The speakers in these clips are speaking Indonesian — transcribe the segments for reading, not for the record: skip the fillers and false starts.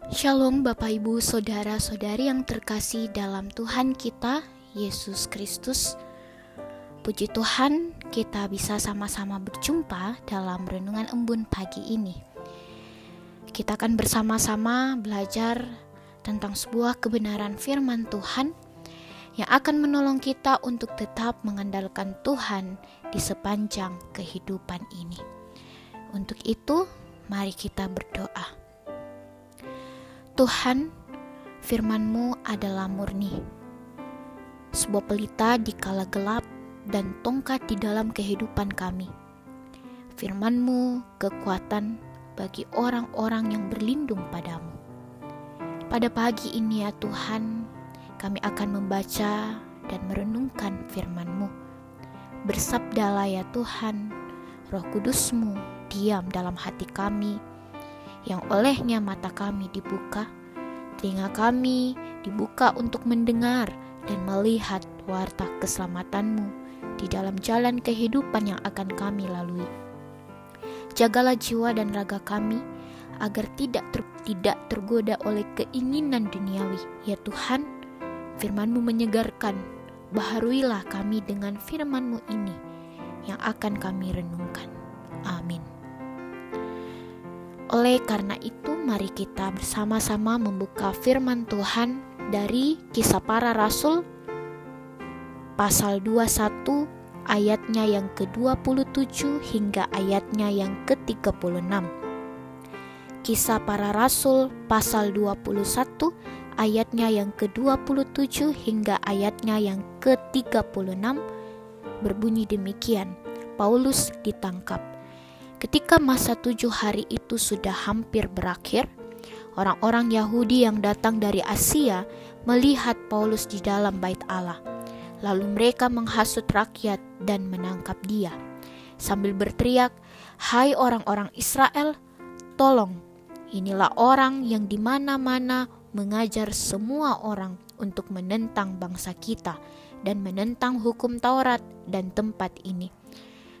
Shalom Bapak Ibu Saudara-saudari yang terkasih dalam Tuhan kita Yesus Kristus. Puji Tuhan, kita bisa sama-sama berjumpa dalam renungan embun pagi ini. Kita akan bersama-sama belajar tentang sebuah kebenaran firman Tuhan yang akan menolong kita untuk tetap mengandalkan Tuhan di sepanjang kehidupan ini. Untuk itu, mari kita berdoa. Tuhan, firman-Mu adalah murni, sebuah pelita di kala gelap dan tongkat di dalam kehidupan kami. Firman-Mu kekuatan bagi orang-orang yang berlindung padamu. Pada pagi ini ya Tuhan, kami akan membaca dan merenungkan firman-Mu. Bersabdalah ya Tuhan, Roh Kudus-Mu diam dalam hati kami, yang olehnya mata kami dibuka, telinga kami dibuka untuk mendengar dan melihat warta keselamatan-Mu di dalam jalan kehidupan yang akan kami lalui. Jagalah jiwa dan raga kami agar tidak tergoda oleh keinginan duniawi. Ya Tuhan, firman-Mu menyegarkan, baharuilah kami dengan firman-Mu ini yang akan kami renungkan. Amin. Oleh karena itu, mari kita bersama-sama membuka firman Tuhan dari Kisah Para Rasul pasal 21 ayatnya yang ke-27 hingga ayatnya yang ke-36. Kisah Para Rasul pasal 21 ayatnya yang ke-27 hingga ayatnya yang ke-36 berbunyi demikian. Paulus ditangkap. Ketika masa 7 hari itu sudah hampir berakhir, orang-orang Yahudi yang datang dari Asia melihat Paulus di dalam bait Allah. Lalu mereka menghasut rakyat dan menangkap dia, sambil berteriak, "Hai orang-orang Israel, tolong, inilah orang yang di mana-mana mengajar semua orang untuk menentang bangsa kita dan menentang hukum Taurat dan tempat ini.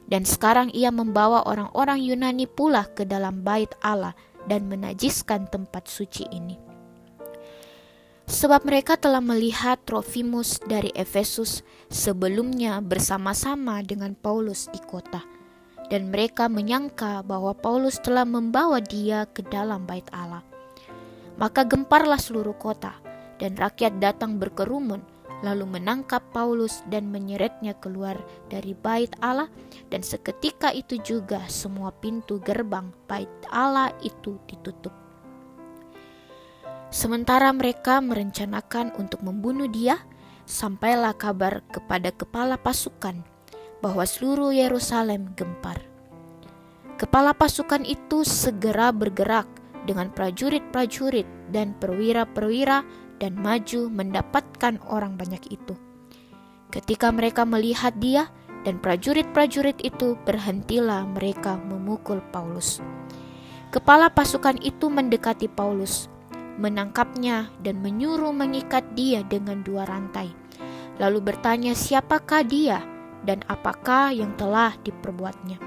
Dan sekarang ia membawa orang-orang Yunani pula ke dalam bait Allah dan menajiskan tempat suci ini. Sebab mereka telah melihat Trofimus dari Efesus sebelumnya bersama-sama dengan Paulus di kota. Dan mereka menyangka bahwa Paulus telah membawa dia ke dalam bait Allah. Maka gemparlah seluruh kota, dan rakyat datang berkerumun, lalu menangkap Paulus dan menyeretnya keluar dari bait Allah, dan seketika itu juga semua pintu gerbang bait Allah itu ditutup. Sementara mereka merencanakan untuk membunuh dia, sampailah kabar kepada kepala pasukan bahwa seluruh Yerusalem gempar. Kepala pasukan itu segera bergerak dengan prajurit-prajurit dan perwira-perwira dan maju mendapatkan orang banyak itu. Ketika mereka melihat dia dan prajurit-prajurit itu, berhentilah mereka memukul Paulus. Kepala pasukan itu mendekati Paulus, menangkapnya dan menyuruh mengikat dia dengan 2 rantai. Lalu bertanya siapakah dia dan apakah yang telah diperbuatnya.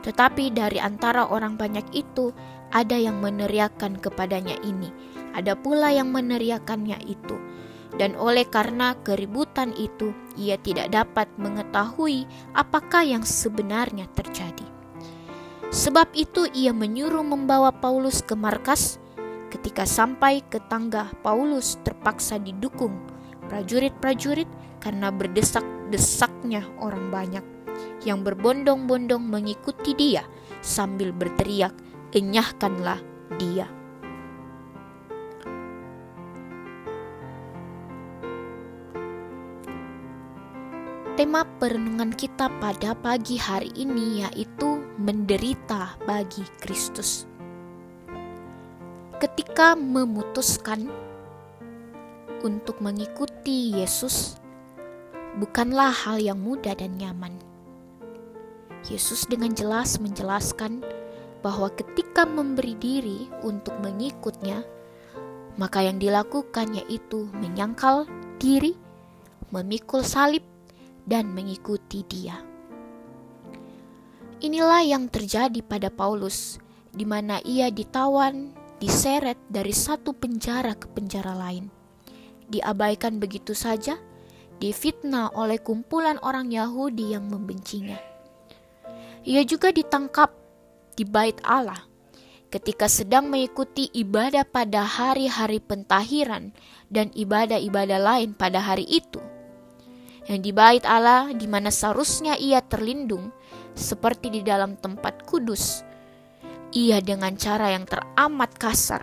Tetapi dari antara orang banyak itu ada yang meneriakkan kepadanya ini, ada pula yang meneriakannya itu. Dan oleh karena keributan itu, ia tidak dapat mengetahui apakah yang sebenarnya terjadi. Sebab itu ia menyuruh membawa Paulus ke markas. Ketika sampai ke tangga, Paulus terpaksa didukung prajurit-prajurit karena berdesak-desaknya orang banyak yang berbondong-bondong mengikuti dia sambil berteriak, "Enyahkanlah dia." Tema perenungan kita pada pagi hari ini yaitu menderita bagi Kristus. Ketika memutuskan untuk mengikuti Yesus, bukanlah hal yang mudah dan nyaman. Yesus dengan jelas menjelaskan bahwa ketika memberi diri untuk mengikutnya, maka yang dilakukan yaitu menyangkal diri, memikul salib, dan mengikuti dia. Inilah yang terjadi pada Paulus, di mana ia ditawan, diseret dari satu penjara ke penjara lain. Diabaikan begitu saja, difitnah oleh kumpulan orang Yahudi yang membencinya. Ia juga ditangkap di Bait Allah ketika sedang mengikuti ibadah pada hari-hari pentahiran dan ibadah-ibadah lain pada hari itu. Yang di Bait Allah di mana seharusnya ia terlindung seperti di dalam tempat kudus, ia dengan cara yang teramat kasar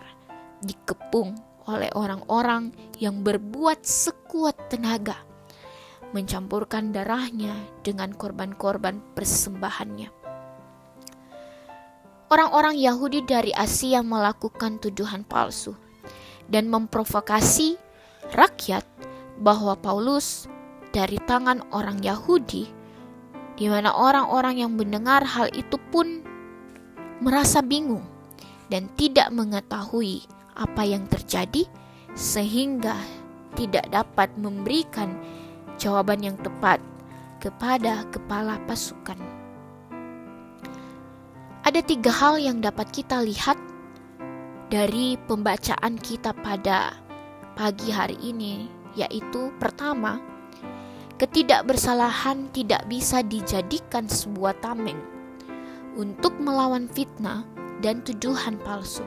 dikepung oleh orang-orang yang berbuat sekuat tenaga, mencampurkan darahnya dengan korban-korban persembahannya. Orang-orang Yahudi dari Asia melakukan tuduhan palsu dan memprovokasi rakyat bahwa Paulus dari tangan orang Yahudi, di mana orang-orang yang mendengar hal itu pun merasa bingung dan tidak mengetahui apa yang terjadi, sehingga tidak dapat memberikan jawaban yang tepat kepada kepala pasukan. Ada 3 hal yang dapat kita lihat dari pembacaan kita pada pagi hari ini, yaitu pertama, ketidakbersalahan tidak bisa dijadikan sebuah tameng untuk melawan fitnah dan tuduhan palsu.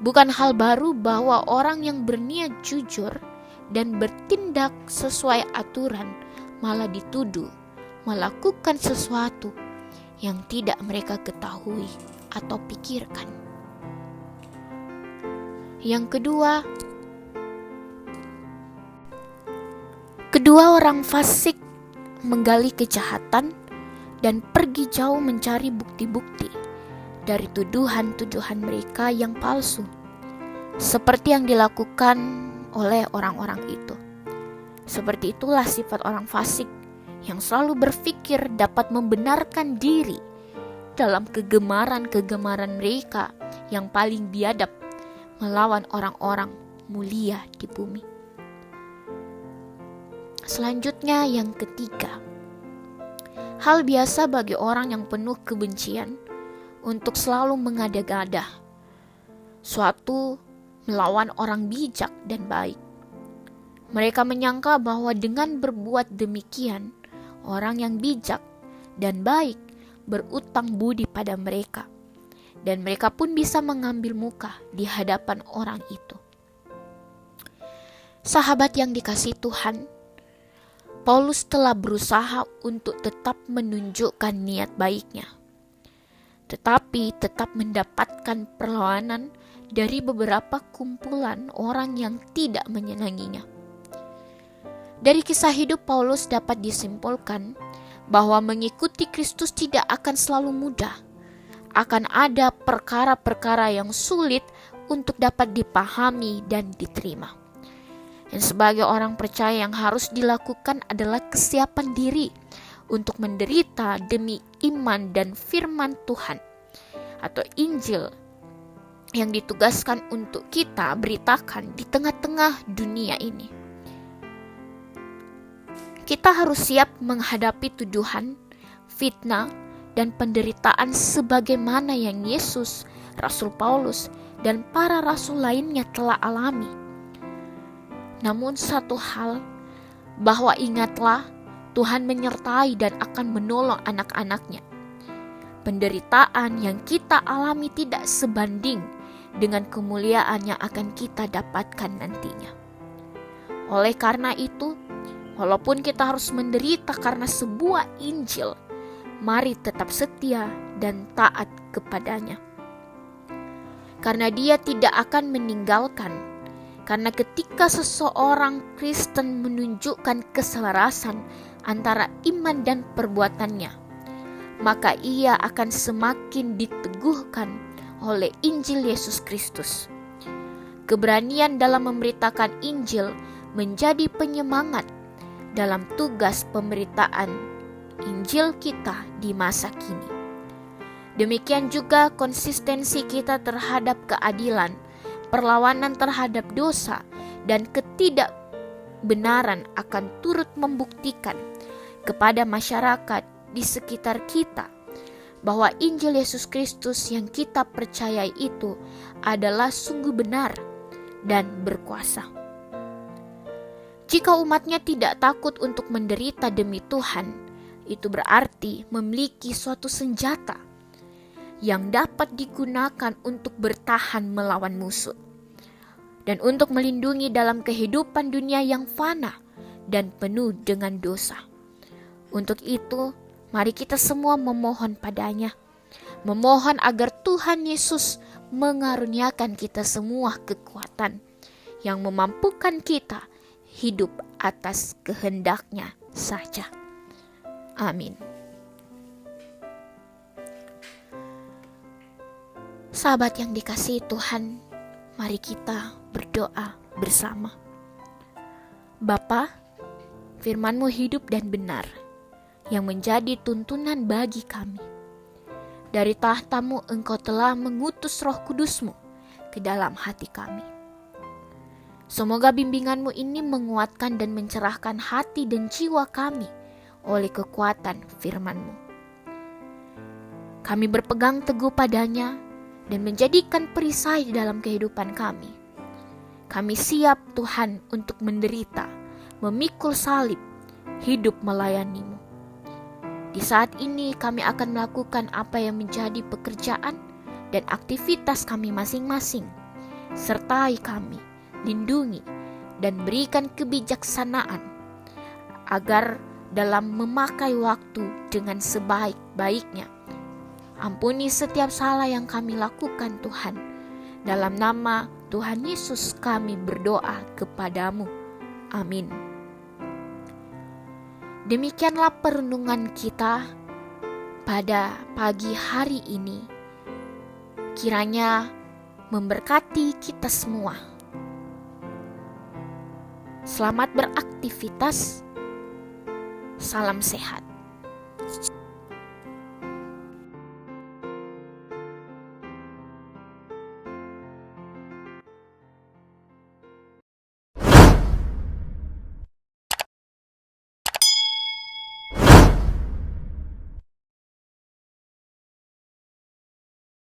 Bukan hal baru bahwa orang yang berniat jujur dan bertindak sesuai aturan malah dituduh melakukan sesuatu yang tidak mereka ketahui atau pikirkan. Yang kedua orang fasik menggali kejahatan dan pergi jauh mencari bukti-bukti dari tuduhan-tuduhan mereka yang palsu, seperti yang dilakukan oleh orang-orang itu. Seperti itulah sifat orang fasik yang selalu berpikir dapat membenarkan diri dalam kegemaran-kegemaran mereka yang paling biadab melawan orang-orang mulia di bumi. Selanjutnya yang ketiga, hal biasa bagi orang yang penuh kebencian untuk selalu mengada-ngada suatu melawan orang bijak dan baik. Mereka menyangka bahwa dengan berbuat demikian, orang yang bijak dan baik berutang budi pada mereka, dan mereka pun bisa mengambil muka di hadapan orang itu. Sahabat yang dikasihi Tuhan, Paulus telah berusaha untuk tetap menunjukkan niat baiknya, tetapi tetap mendapatkan perlawanan dari beberapa kumpulan orang yang tidak menyenanginya. Dari kisah hidup Paulus dapat disimpulkan bahwa mengikuti Kristus tidak akan selalu mudah. Akan ada perkara-perkara yang sulit untuk dapat dipahami dan diterima. Dan sebagai orang percaya yang harus dilakukan adalah kesiapan diri untuk menderita demi iman dan firman Tuhan atau Injil yang ditugaskan untuk kita beritakan di tengah-tengah dunia ini. Kita harus siap menghadapi tuduhan, fitnah, dan penderitaan sebagaimana yang Yesus, Rasul Paulus, dan para rasul lainnya telah alami. Namun satu hal, bahwa ingatlah Tuhan menyertai dan akan menolong anak-anaknya. Penderitaan yang kita alami tidak sebanding dengan kemuliaan yang akan kita dapatkan nantinya. Oleh karena itu, walaupun kita harus menderita karena sebuah Injil, mari tetap setia dan taat kepadanya. Karena Dia tidak akan meninggalkan. Karena ketika seseorang Kristen menunjukkan keselarasan antara iman dan perbuatannya, maka ia akan semakin diteguhkan oleh Injil Yesus Kristus. Keberanian dalam memberitakan Injil menjadi penyemangat dalam tugas pemberitaan Injil kita di masa kini. Demikian juga konsistensi kita terhadap keadilan, perlawanan terhadap dosa, dan ketidakbenaran akan turut membuktikan kepada masyarakat di sekitar kita bahwa Injil Yesus Kristus yang kita percayai itu adalah sungguh benar dan berkuasa. Jika umatnya tidak takut untuk menderita demi Tuhan, itu berarti memiliki suatu senjata yang dapat digunakan untuk bertahan melawan musuh dan untuk melindungi dalam kehidupan dunia yang fana dan penuh dengan dosa. Untuk itu, mari kita semua memohon padanya, memohon agar Tuhan Yesus mengaruniakan kita semua kekuatan yang memampukan kita hidup atas kehendak-Nya saja. Amin. Sahabat yang dikasihi Tuhan, mari kita berdoa bersama. Bapa, firman-Mu hidup dan benar, yang menjadi tuntunan bagi kami. Dari tahta-Mu Engkau telah mengutus Roh Kudus-Mu ke dalam hati kami. Semoga bimbingan-Mu ini menguatkan dan mencerahkan hati dan jiwa kami oleh kekuatan firman-Mu. Kami berpegang teguh padanya dan menjadikan perisai dalam kehidupan kami. Kami siap Tuhan untuk menderita, memikul salib, hidup melayani-Mu. Di saat ini kami akan melakukan apa yang menjadi pekerjaan dan aktivitas kami masing-masing. Sertai kami, lindungi, dan berikan kebijaksanaan agar dalam memakai waktu dengan sebaik-baiknya. Ampuni setiap salah yang kami lakukan Tuhan. Dalam nama Tuhan Yesus kami berdoa kepadamu. Amin. Demikianlah perenungan kita pada pagi hari ini. Kiranya memberkati kita semua. Selamat beraktivitas. Salam sehat.